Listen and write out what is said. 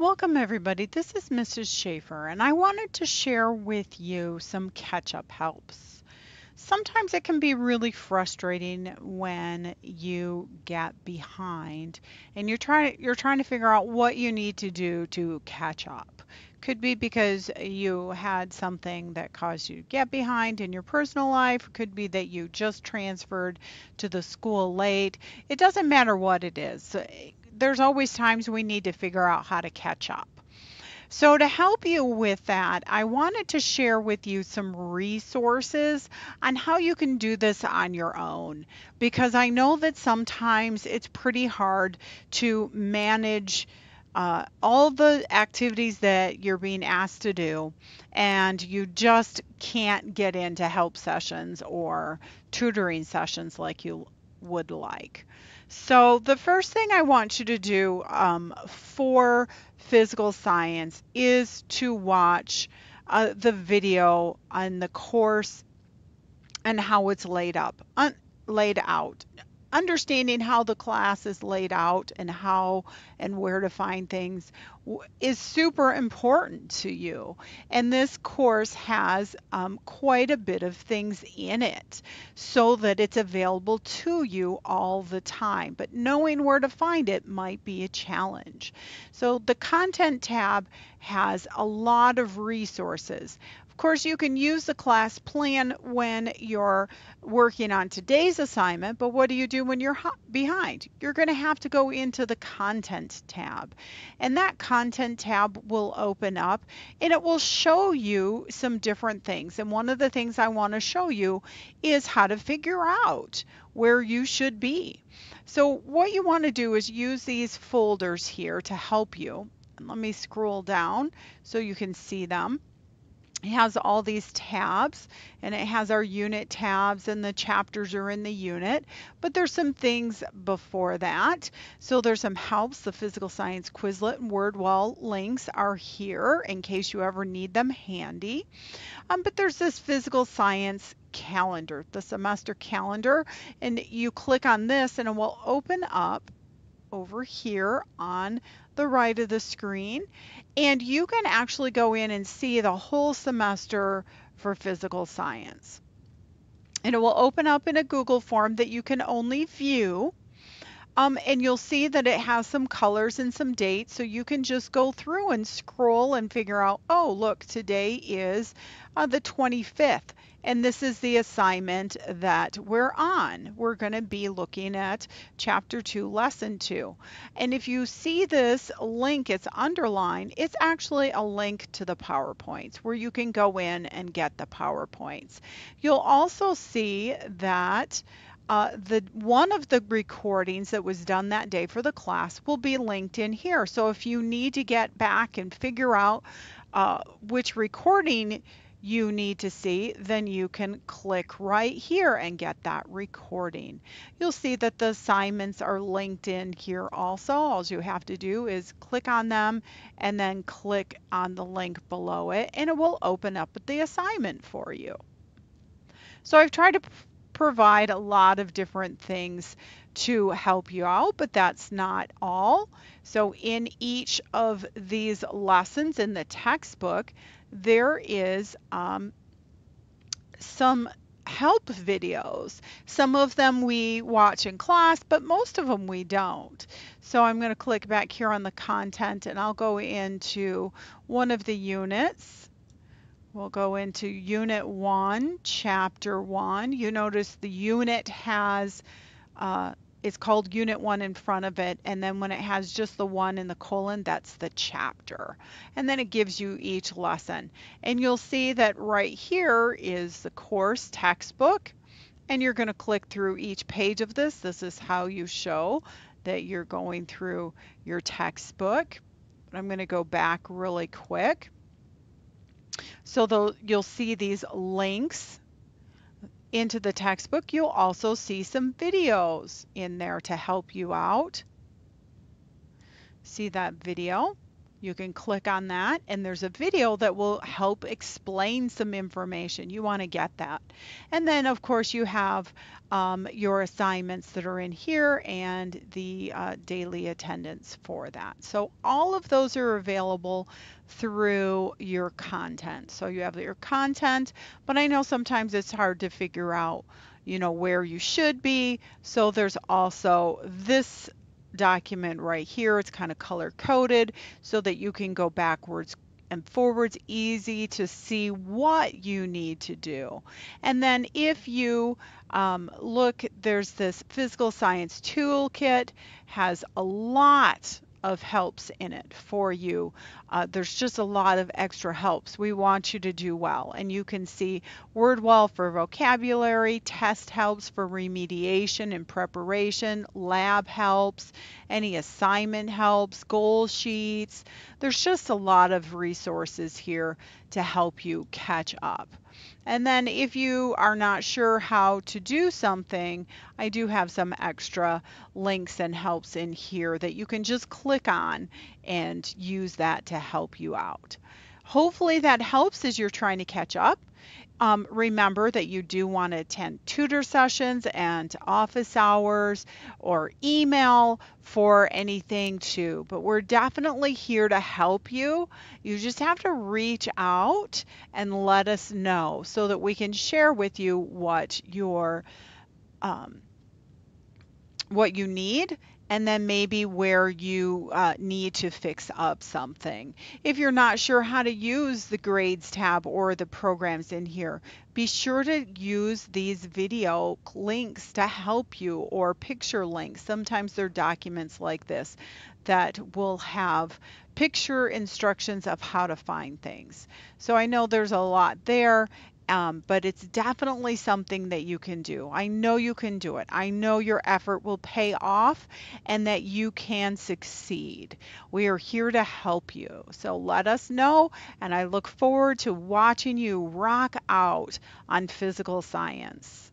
Welcome, everybody. This is Mrs. Schaefer, and I wanted to share with you some catch up helps. Sometimes it can be really frustrating when you get behind and you're trying to figure out what you need to do to catch up. Could be because you had something that caused you to get behind in your personal life. Could be that you just transferred to the school late. It doesn't matter what it is. There's always times we need to figure out how to catch up. So, to help you with that, I wanted to share with you some resources on how you can do this on your own because I know that sometimes it's pretty hard to manage all the activities that you're being asked to do, and you just can't get into help sessions or tutoring sessions like you would like. So, the first thing I want you to do for physical science is to watch the video on the course and how it's laid out. Understanding how the class is laid out and how and where to find things is super important to you. And this course has quite a bit of things in it so that it's available to you all the time. But knowing where to find it might be a challenge. So the content tab has a lot of resources. Of course, you can use the class plan when you're working on today's assignment, but what do you do when you're behind? You're going to have to go into the content tab, and that content tab will open up and it will show you some different things. And one of the things I want to show you is how to figure out where you should be. So what you want to do is use these folders here to help you. And let me scroll down so you can see them. It has all these tabs, and it has our unit tabs, and the chapters are in the unit, but there's some things before that. So there's some helps. The physical science Quizlet and word wall links are here in case you ever need them handy. But there's this physical science calendar, the semester calendar, and you click on this and it will open up over here on the right of the screen, and you can actually go in and see the whole semester for physical science. And it will open up in a Google form that you can only view. And you'll see that it has some colors and some dates, so you can just go through and scroll and figure out, oh, look, today is the 25th, and this is the assignment that we're on. We're going to be looking at Chapter 2, Lesson 2. And if you see this link, it's underlined, it's actually a link to the PowerPoints where you can go in and get the PowerPoints. You'll also see that the one of the recordings that was done that day for the class will be linked in here. So if you need to get back and figure out which recording you need to see, then you can click right here and get that recording. You'll see that the assignments are linked in here also. All you have to do is click on them and then click on the link below it, and it will open up the assignment for you. So I've tried to provide a lot of different things to help you out, but that's not all. So in each of these lessons in the textbook, there is some help videos. Some of them we watch in class, but most of them we don't. So I'm going to click back here on the content, and I'll go into one of the units. We'll go into Unit 1, Chapter 1. You notice the unit has, it's called Unit 1 in front of it, and then when it has just the 1 in the colon, that's the chapter. And then it gives you each lesson. And you'll see that right here is the course textbook, and you're going to click through each page of this. This is how you show that you're going through your textbook. But I'm going to go back really quick. So you'll see these links into the textbook. You'll also see some videos in there to help you out. See that video? You can click on that, and there's a video that will help explain some information. You want to get that. And then, of course, you have your assignments that are in here and the daily attendance for that. So all of those are available through your content. So you have your content, but I know sometimes it's hard to figure out, where you should be. So there's also this document right here. It's kind of color coded so that you can go backwards and forwards, easy to see what you need to do. And then if you look, there's this physical science toolkit, has a lot of helps in it for you. There's just a lot of extra helps. We want you to do well. And you can see word wall for vocabulary, test helps for remediation and preparation, lab helps, any assignment helps, goal sheets. There's just a lot of resources here to help you catch up. And then if you are not sure how to do something, I do have some extra links and helps in here that you can just click on and use that to help you out. Hopefully that helps as you're trying to catch up. Remember that you do want to attend tutor sessions and office hours or email for anything too. But we're definitely here to help you. You just have to reach out and let us know so that we can share with you um, what you need, and then maybe where you need to fix up something. If you're not sure how to use the grades tab or the programs in here, be sure to use these video links to help you, or picture links. Sometimes they're documents like this that will have picture instructions of how to find things. So I know there's a lot there, but it's definitely something that you can do. I know you can do it. I know your effort will pay off and that you can succeed. We are here to help you. So let us know, and I look forward to watching you rock out on physical science.